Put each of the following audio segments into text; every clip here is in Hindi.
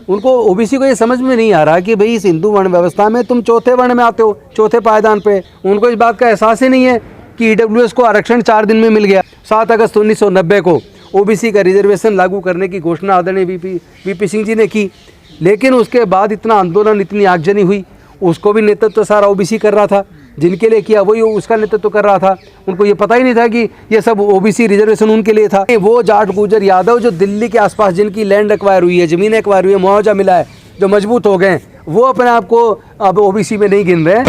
उनको ओबीसी को ये समझ में नहीं आ रहा कि भाई इस हिंदू वर्ण व्यवस्था में तुम चौथे वर्ण में आते हो, चौथे पायदान पे। उनको इस बात का एहसास ही नहीं है कि ईडब्ल्यूएस को आरक्षण 4 दिन में मिल गया। 7 अगस्त 1990 को ओबीसी का रिजर्वेशन लागू करने की घोषणा आदरणीय वीपी सिंह जी ने की, लेकिन उसके बाद इतना आंदोलन, इतनी आगजनी हुई, उसको भी नेतृत्व सारा ओबीसी कर रहा था। जिनके लिए किया वही उसका नेतृत्व कर रहा था। उनको ये पता ही नहीं था कि ये सब ओबीसी रिजर्वेशन उनके लिए था। वो जाट गुजर यादव जो दिल्ली के आसपास जिनकी लैंड एक्वायर हुई है, ज़मीन एक्वायर हुई है, मुआवजा मिला है, जो मजबूत हो गए, वो अपने आप को अब ओबीसी में नहीं गिन रहे हैं।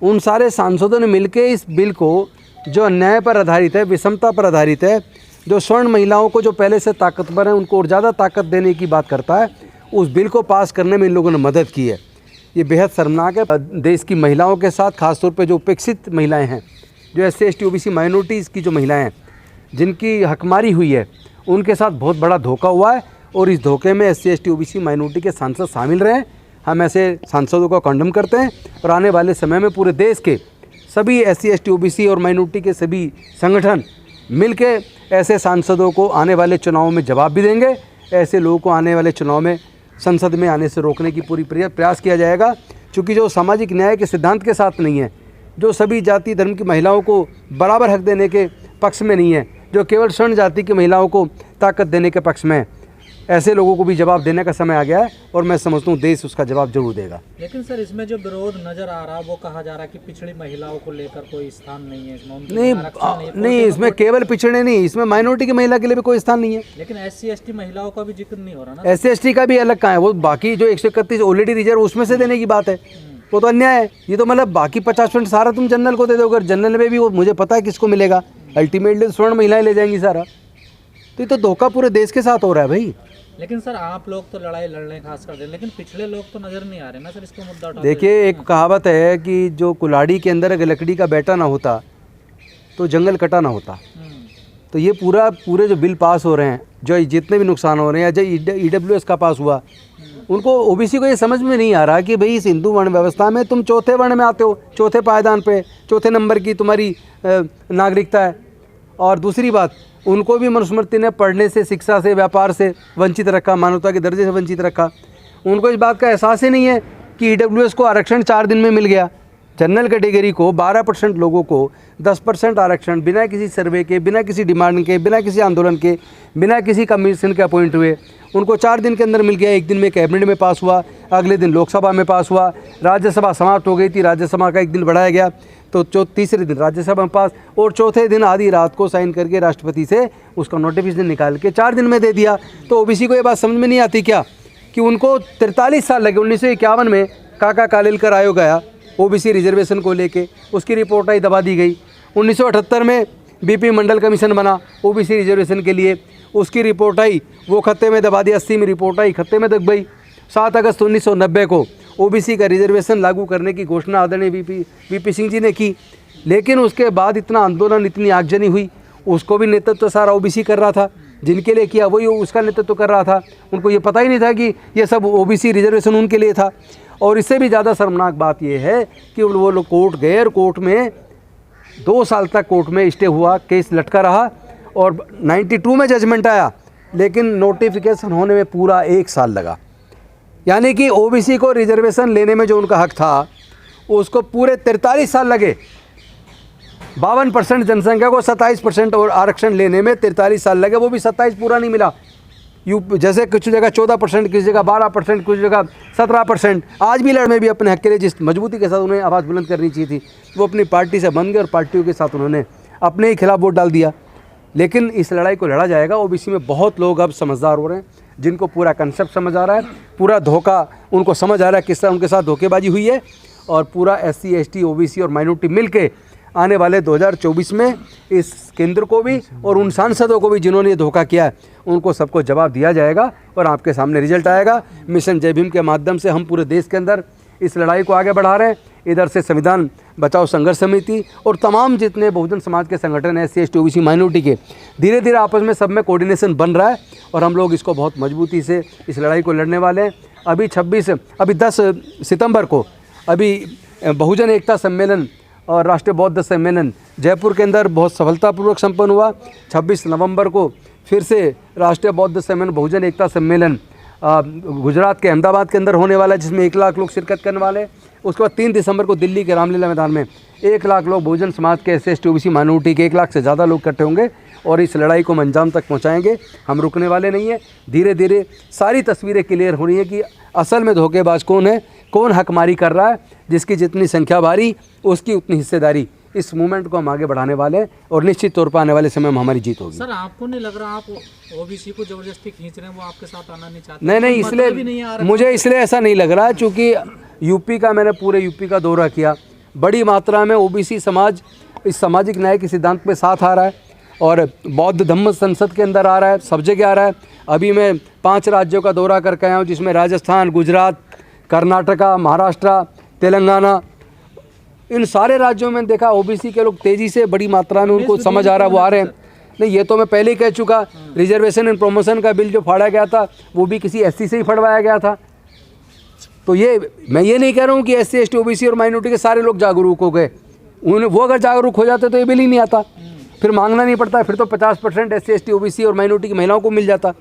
उन सारे सांसदों ने मिलकर इस बिल को, जो अन्याय पर आधारित है, विषमता पर आधारित है, जो स्वर्ण महिलाओं को जो पहले से ताकतवर हैं उनको और ज़्यादा ताकत देने की बात करता है, उस बिल को पास करने में इन लोगों ने मदद की है। ये बेहद शर्मनाक है। देश की महिलाओं के साथ खासतौर पे जो उपेक्षित महिलाएं हैं, जो SC ST OBC माइनॉरिटीज़ की जो महिलाएं हैं, जिनकी हकमारी हुई है, उनके साथ बहुत बड़ा धोखा हुआ है। और इस धोखे में SC ST OBC माइनॉरिटी के सांसद शामिल रहे। हम ऐसे सांसदों को कंडम करते हैं और आने वाले समय में पूरे देश के सभी SC ST OBC और माइनॉरिटी के सभी संगठन मिलके ऐसे सांसदों को आने वाले चुनावों में जवाब भी देंगे। ऐसे लोगों को आने वाले चुनाव में संसद में आने से रोकने की पूरी प्रयास किया जाएगा, क्योंकि जो सामाजिक न्याय के सिद्धांत के साथ नहीं है, जो सभी जाति धर्म की महिलाओं को बराबर हक देने के पक्ष में नहीं है, जो केवल स्वर्ण जाति की महिलाओं को ताकत देने के पक्ष में है, ऐसे लोगों को भी जवाब देने का समय आ गया है। और मैं समझता हूँ देश उसका जवाब जरूर देगा। लेकिन सर, इसमें जो विरोध नजर आ रहा है, वो कहा जा रहा है कि पिछड़ी महिलाओं को लेकर कोई स्थान नहीं है इसमें। नहीं, इसमें केवल पिछड़े नहीं, इसमें माइनॉरिटी की महिला के लिए भी कोई स्थान नहीं है। लेकिन SC ST महिलाओं का भी जिक्र नहीं हो रहा ना। SC ST का भी अलग कहाँ है? वो बाकी जो 131 ऑलरेडी रिजर्व, उसमें से देने की बात है, वो तो अन्याय है। ये तो मतलब बाकी 50% सारा तुम जनरल को दे दो। अगर जनरल में भी वो मुझे पता है किसको मिलेगा, अल्टीमेटली स्वर्ण महिलाएं ले जाएंगी सारा। तो ये तो धोखा पूरे देश के साथ हो रहा है भाई। लेकिन सर, आप लोग तो लड़ाई लड़ रहे हैं खास कर, लेकिन पिछले लोग तो नजर नहीं आ रहे ना सर इसको मुद्दा उठाते। देखिए, एक कहावत है कि जो कुल्हाड़ी के अंदर अगर लकड़ी का बैटा ना होता तो जंगल कटा ना होता। तो ये पूरे जो बिल पास हो रहे हैं, जो जितने भी नुकसान हो रहे हैं, जो EWS का पास हुआ, उनको ओबीसी को ये समझ में नहीं आ रहा कि भाई इस हिंदू वर्ण व्यवस्था में तुम चौथे वर्ण में आते हो, चौथे पायदान पे, चौथे नंबर की तुम्हारी नागरिकता है। और दूसरी बात, उनको भी मनुस्मृति ने पढ़ने से, शिक्षा से, व्यापार से वंचित रखा, मानवता के दर्जे से वंचित रखा। उनको इस बात का एहसास ही नहीं है कि EWS को आरक्षण 4 दिन में मिल गया। जनरल कैटेगरी को 12% लोगों को 10% आरक्षण बिना किसी सर्वे के, बिना किसी डिमांड के, बिना किसी आंदोलन के, बिना किसी कमीशन के अपॉइंट हुए, उनको 4 दिन के अंदर मिल गया। एक दिन में कैबिनेट में पास हुआ, अगले दिन लोकसभा में पास हुआ, राज्यसभा समाप्त हो गई थी, राज्यसभा का एक दिन बढ़ाया गया, तो तीसरे दिन राज्यसभा में पास, और चौथे दिन आधी रात को साइन करके राष्ट्रपति से उसका नोटिफिकेशन निकाल के 4 दिन में दे दिया। तो ओबीसी को ये बात समझ में नहीं आती क्या कि उनको 43 साल लगे। 1951 में काका कालेलकर आयोग आया ओबीसी रिजर्वेशन को लेके, उसकी रिपोर्ट आई, दबा दी गई। 1978 में बीपी मंडल कमीशन बना ओबीसी रिजर्वेशन के लिए, उसकी रिपोर्ट आई, वो खत्ते में दबा दी। 80 में रिपोर्ट आई, खत्ते में दब गई। 7 अगस्त 1990 को ओबीसी का रिजर्वेशन लागू करने की घोषणा आदरणीय वीपी सिंह जी ने की, लेकिन उसके बाद इतना आंदोलन, इतनी आगजनी हुई, उसको भी नेतृत्व सारा ओबीसी कर रहा था। जिनके लिए किया वही उसका नेतृत्व कर रहा था। उनको ये पता ही नहीं था कि ये सब ओबीसी रिजर्वेशन उनके लिए था। और इससे भी ज़्यादा शर्मनाक बात यह है कि वो लोग कोर्ट गए और कोर्ट में 2 साल तक कोर्ट में स्टे हुआ, केस लटका रहा, और 92 में जजमेंट आया, लेकिन नोटिफिकेशन होने में पूरा 1 साल लगा। यानी कि ओबीसी को रिजर्वेशन लेने में जो उनका हक था, उसको पूरे 43 साल लगे। 52% जनसंख्या को 27% और आरक्षण लेने में 43 साल लगे, वो भी 27 पूरा नहीं मिला। जैसे कुछ जगह 14%, किसी जगह 12%, कुछ जगह 17%। आज भी लड़ने भी अपने हक के लिए जिस मजबूती के साथ उन्हें आवाज़ बुलंद करनी चाहिए थी, वो अपनी पार्टी से बन गए और पार्टियों के साथ उन्होंने अपने ही खिलाफ वोट डाल दिया। लेकिन इस लड़ाई को लड़ा जाएगा। ओबीसी में बहुत लोग अब समझदार हो रहे हैं, जिनको पूरा कंसेप्ट समझ आ रहा है, पूरा धोखा उनको समझ आ रहा है किस तरह उनके साथ धोखेबाजी हुई है। और पूरा SC ST OBC और माइनॉरिटी मिलके आने वाले 2024 में इस केंद्र को भी और उन सांसदों को भी जिन्होंने ये धोखा किया है, उनको सबको जवाब दिया जाएगा और आपके सामने रिजल्ट आएगा। मिशन जय भीम के माध्यम से हम पूरे देश के अंदर इस लड़ाई को आगे बढ़ा रहे हैं। इधर से संविधान बचाओ संघर्ष समिति और तमाम जितने बहुजन समाज के संगठन हैं, SC ST OBC माइनॉरिटी के, धीरे धीरे आपस में सब में कोऑर्डिनेशन बन रहा है और हम लोग इसको बहुत मजबूती से इस लड़ाई को लड़ने वाले हैं। अभी 10 सितंबर को बहुजन एकता सम्मेलन और राष्ट्रीय बौद्ध सम्मेलन जयपुर के अंदर बहुत सफलतापूर्वक संपन्न हुआ। 26 नवंबर को फिर से राष्ट्रीय बौद्ध सम्मेलन बहुजन एकता सम्मेलन गुजरात के अहमदाबाद के अंदर होने वाला है, जिसमें 1 लाख लोग शिरकत करने वाले हैं। उसके बाद 3 दिसंबर को दिल्ली के रामलीला मैदान में 1 लाख लोग बहुजन समाज के SC ST OBC माइनॉरिटी के 1 लाख से ज़्यादा लोग इकट्ठे होंगे और इस लड़ाई को हम अंजाम तक पहुँचाएँगे। हम रुकने वाले नहीं हैं। धीरे धीरे सारी तस्वीरें क्लियर हो रही हैं कि असल में धोखेबाज कौन है, कौन हकमारी कर रहा है। जिसकी जितनी संख्या भारी उसकी उतनी हिस्सेदारी। इस मूवमेंट को हम आगे बढ़ाने वाले हैं और निश्चित तौर पर आने वाले समय में हमारी जीत होगी। सर आपको नहीं लग रहा आप OBC को जबरदस्ती खींच रहे हैं, वो आपके साथ आना नहीं चाहते? नहीं, इसलिए मुझे ऐसा नहीं लग रहा, चूँकि यूपी का मैंने पूरे यूपी का दौरा किया। बड़ी मात्रा में OBC समाज इस सामाजिक न्याय के सिद्धांत पे साथ आ रहा है और बौद्ध धम्म संसद के अंदर आ रहा है, सब जगह आ रहा है। अभी मैं 5 राज्यों का दौरा करके आया हूँ, जिसमें राजस्थान, गुजरात, कर्नाटका, महाराष्ट्र, तेलंगाना, इन सारे राज्यों में देखा OBC के लोग तेज़ी से बड़ी मात्रा में उनको समझ आ रहा है, वो आ रहे हैं। नहीं, ये तो मैं पहले ही कह चुका, रिजर्वेशन एंड प्रमोशन का बिल जो फाड़ा गया था वो भी किसी SC से ही फड़वाया गया था। तो ये मैं ये नहीं कह रहा हूँ कि SC ST OBC और माइनॉरिटी के सारे लोग जागरूक हो गए। वो अगर जागरूक हो जाते तो ये बिल ही नहीं आता, फिर मांगना नहीं पड़ता, फिर तो 50% SC ST OBC और माइनॉरिटी की महिलाओं को मिल जाता।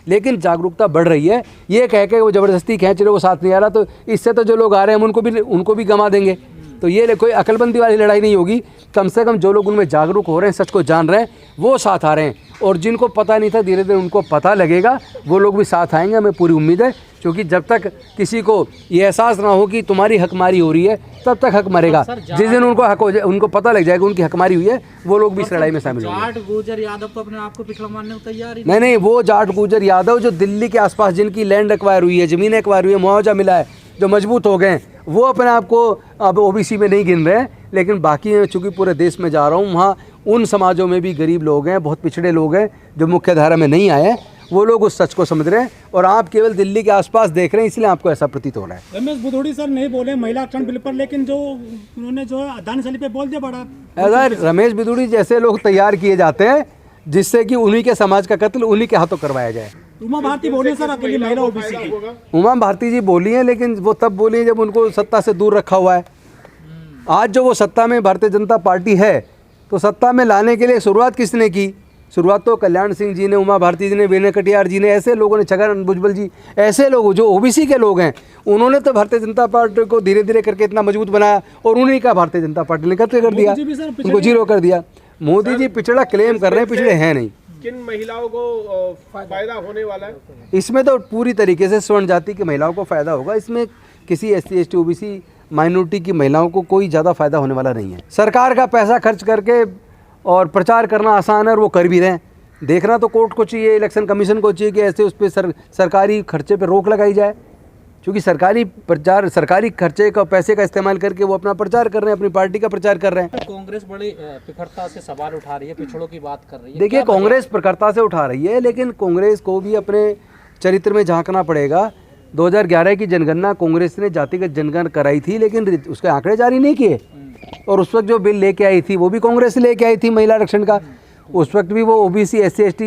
लेकिन जागरूकता बढ़ रही है। ये कह के वो ज़बरदस्ती खींच रहे, वो साथ नहीं आ रहा, तो इससे तो जो लोग आ रहे हैं हम उनको भी गंवा देंगे। तो ये कोई अकलबंदी वाली लड़ाई नहीं होगी। कम से कम जो लोग उनमें जागरूक हो रहे हैं, सच को जान रहे हैं, वो साथ आ रहे हैं। और जिनको पता नहीं था धीरे धीरे उनको पता लगेगा, वो लोग भी साथ आएंगे, हमें पूरी उम्मीद है। क्योंकि जब तक किसी को ये एहसास ना हो कि तुम्हारी हकमारी हो रही है, तब तक हक मरेगा। जिस दिन उनको पता लग जाएगा उनकी हकमारी हुई है, वो लोग भी इस लड़ाई में शामिल होंगे। जाट गुर्जर यादव तो अपने आप को पिछड़ा मानने को तैयार ही नहीं, वो जाट गुर्जर यादव जो दिल्ली के आसपास जिनकी लैंड एक्वायर हुई है, ज़मीन एक्वायर हुई है, मुआवजा मिला है, जो मजबूत हो गए, वो अपने आप को अब OBC में नहीं गिन रहे हैं। लेकिन बाकी चूँकि पूरे देश में जा रहा हूँ, वहाँ उन समाजों में भी गरीब लोग हैं, बहुत पिछड़े लोग हैं जो मुख्य धारा में नहीं आए हैं, वो लोग उस सच को समझ रहे हैं। और आप केवल दिल्ली के आसपास देख रहे हैं, इसलिए आपको ऐसा प्रतीत हो रहा है। रमेश बुधोड़ी सर नहीं बोले महिला आरक्षण बिल पर, लेकिन जो उन्होंने जो अदानी पे बोल दिया बड़ा। ऐसा रमेश बुधोड़ी जैसे लोग तैयार किए जाते हैं जिससे कि उन्हीं के समाज का कत्ल उन्हीं के हाथों करवाया जाए। उमा भारती बोले सर अकेली महिला OBC की। उमा भारती जी बोली हैं, लेकिन वो तब बोली हैं जब उनको सत्ता से दूर रखा हुआ है। आज जो वो सत्ता में भारतीय जनता पार्टी है, तो सत्ता में लाने के लिए शुरुआत किसने की? शुरुआत तो कल्याण सिंह जी ने, उमा भारती जी ने, विनय कटियार जी ने, ऐसे लोगों ने, छगन भुजबल जी, ऐसे लोग जो OBC के लोग हैं, उन्होंने तो भारतीय जनता पार्टी को धीरे धीरे करके इतना मजबूत बनाया। और उन्हीं का भारतीय जनता पार्टी ने खत्म कर दिया, उनको जीरो कर दिया। मोदी जी पिछड़ा क्लेम कर रहे हैं, पिछड़े हैं नहीं। किन महिलाओं को फायदा होने वाला है? इसमें तो पूरी तरीके से स्वर्ण जाति की महिलाओं को फ़ायदा होगा। इसमें किसी SC ST OBC माइनॉरिटी की महिलाओं को कोई ज़्यादा फायदा होने वाला नहीं है। सरकार का पैसा खर्च करके और प्रचार करना आसान है, और वो कर भी रहे हैं। देखना तो कोर्ट को चाहिए, इलेक्शन कमीशन को चाहिए कि ऐसे उस पर सरकारी खर्चे पर रोक लगाई जाए। क्योंकि सरकारी खर्चे का पैसे का इस्तेमाल करके वो अपना प्रचार कर रहे हैं, अपनी पार्टी का प्रचार कर रहे हैं। कांग्रेस बड़ी प्रखरता से सवाल उठा रही है, पिछड़ों की बात कर रही है। देखिए, कांग्रेस प्रखरता से उठा रही है, लेकिन कांग्रेस को भी अपने चरित्र में झांकना पड़ेगा। 2011 की जनगणना कांग्रेस ने जातिगत जनगणना कराई थी, लेकिन उसके आंकड़े जारी नहीं किए। और उस वक्त जो बिल लेके आई थी वो भी कांग्रेस लेके आई थी, महिला आरक्षण का। उस वक्त भी वो OBC SC ST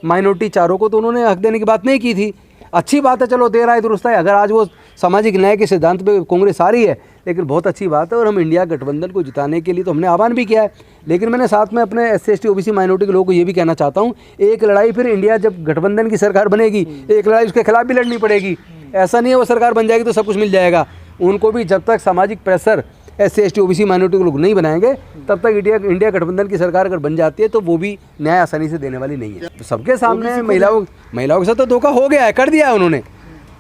माइनॉरिटी चारों को तो उन्होंने हक देने की बात नहीं की थी। अच्छी बात है, चलो दे रहा है, दुरुस्त है। अगर आज वो सामाजिक न्याय के सिद्धांत पे कांग्रेस आ रही है, लेकिन बहुत अच्छी बात है। और हम इंडिया गठबंधन को जिताने के लिए तो हमने आह्वान भी किया है। लेकिन मैंने साथ में अपने SC ST OBC माइनॉरिटी के लोगों को ये भी कहना चाहता हूँ, एक लड़ाई फिर इंडिया जब गठबंधन की सरकार बनेगी, एक लड़ाई उसके खिलाफ भी लड़नी पड़ेगी। ऐसा नहीं है वो सरकार बन जाएगी तो सब कुछ मिल जाएगा। उनको भी जब तक सामाजिक pressure SC ST OBC minority के लोग नहीं बनाएंगे, तब तक इंडिया गठबंधन की सरकार अगर बन जाती है तो वो भी न्याय आसानी से देने वाली नहीं है। तो सबके सामने महिलाओं के साथ तो धोखा हो गया है, कर दिया है उन्होंने।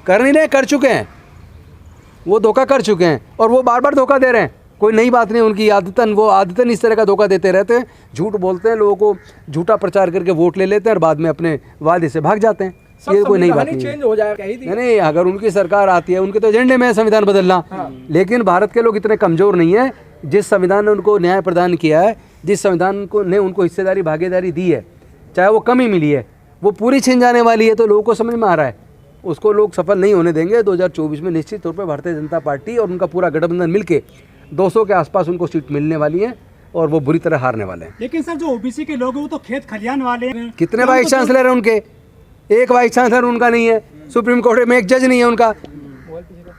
कर नहीं रहे, कर चुके हैं, वो धोखा कर चुके हैं और वो बार बार धोखा दे रहे हैं। कोई नई बात नहीं, उनकी आदतन इस तरह का धोखा देते रहते हैं। झूठ बोलते हैं, लोगों को झूठा प्रचार करके वोट ले लेते हैं और बाद में अपने वादे से भाग जाते हैं। ये कोई नई बात नहीं चेंज हो जाएगा। नहीं, अगर उनकी सरकार आती है, उनके तो एजेंडे में है संविधान बदलना। लेकिन भारत के लोग इतने कमज़ोर नहीं है। जिस संविधान ने उनको न्याय प्रदान किया है, जिस संविधान को ने उनको हिस्सेदारी भागीदारी दी है, चाहे वो कम ही मिली है, वो पूरी छिन जाने वाली है। तो लोगों को समझ में आ रहा है, उसको लोग सफल नहीं होने देंगे। 2024 में निश्चित तौर पर भारतीय जनता पार्टी और उनका पूरा गठबंधन मिलके 200 के आसपास उनको सीट मिलने वाली है और वो बुरी तरह हारने वाले हैं। लेकिन सर, जो OBC के लोग हैं वो तो खेत खलियान वाले हैं। कितने वाइस चांसलर हैं उनके? एक वाइस चांसलर उनका नहीं है। सुप्रीम कोर्ट में एक जज नहीं है उनका।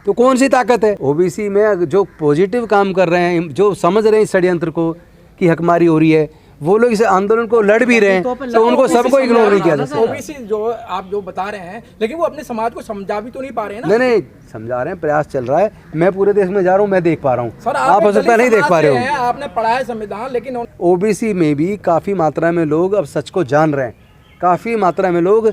तो कौन सी ताकत है? OBC में जो पॉजिटिव काम कर रहे हैं, जो समझ रहे हैं इस षड्यंत्र को कि हकमारी हो रही है, वो लोग इस आंदोलन को लड़ भी रहे हैं, तो उनको सबको इग्नोर नहीं किया जा सकता। ओबीसी जो आप जो बता रहे हैं, लेकिन वो अपने समाज को समझा भी तो नहीं पा रहे हैं ना। नहीं समझा रहे हैं, प्रयास चल रहा है। मैं पूरे देश में जा रहा हूँ, मैं देख पा रहा हूँ, सर आप हो सकता नहीं देख पा रहे हो। आपने पढ़ा है संविधान, लेकिन ओबीसी में भी काफ़ी मात्रा में लोग अब सच को जान रहे हैं। काफ़ी मात्रा में लोग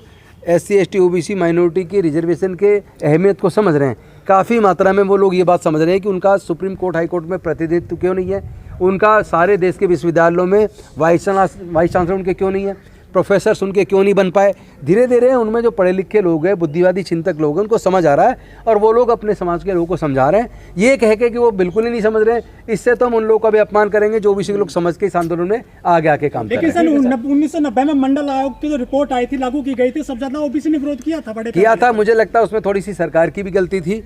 SC ST OBC माइनॉरिटी की रिजर्वेशन के अहमियत को समझ रहे हैं। काफ़ी मात्रा में वो लोग ये बात समझ रहे हैं कि उनका सुप्रीम कोर्ट हाई कोर्ट में प्रतिनिधित्व क्यों नहीं है, उनका सारे देश के विश्वविद्यालयों में वाइस चांसलर उनके क्यों नहीं है, प्रोफेसर्स उनके क्यों नहीं बन पाए। धीरे धीरे उनमें जो पढ़े लिखे लोग हैं, बुद्धिवादी चिंतक लोग हैं, उनको समझ आ रहा है और वो लोग अपने समाज के लोगों को समझा रहे हैं। ये कह के कि वो बिल्कुल ही नहीं समझ रहे हैं, इससे तो हम उन लोगों का भी अपमान करेंगे जो ओबीसी लोग समझ के इस आंदोलन में आगे आके काम कर रहे लेकिन हैं। सन 1990 में मंडल आयोग की जो रिपोर्ट आई थी, लागू की गई थी, सब ज्यादा ओबीसी ने विरोध किया था, बड़े किया था। मुझे लगता है उसमें थोड़ी सी सरकार की भी गलती थी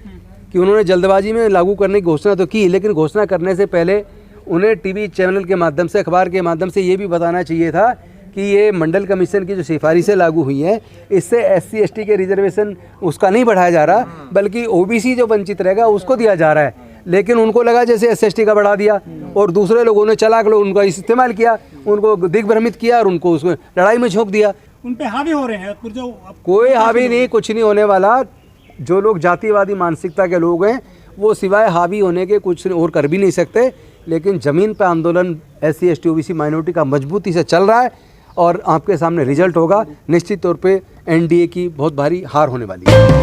कि उन्होंने जल्दबाजी में लागू करने की घोषणा तो की, लेकिन घोषणा करने से पहले उन्हें टीवी चैनल के माध्यम से, अखबार के माध्यम से ये भी बताना चाहिए था कि ये मंडल कमीशन की जो सिफारिशें लागू हुई हैं, इससे SC ST के रिजर्वेशन उसका नहीं बढ़ाया जा रहा, बल्कि OBC जो वंचित रहेगा उसको दिया जा रहा है। लेकिन उनको लगा जैसे SC ST का बढ़ा दिया, और दूसरे लोगों ने चालाक लोग उनका इस्तेमाल किया, उनको दिग्भ्रमित किया और उनको उसमें लड़ाई में झोंक दिया। उन पे हावी हो रहे हैं जो कोई हावी नहीं, कुछ नहीं होने वाला। जो लोग जातिवादी मानसिकता के लोग हैं वो सिवाय हावी होने के कुछ और कर भी नहीं सकते। लेकिन ज़मीन पर आंदोलन SC ST OBC माइनॉरिटी का मजबूती से चल रहा है और आपके सामने रिजल्ट होगा। निश्चित तौर पे NDA की बहुत भारी हार होने वाली है।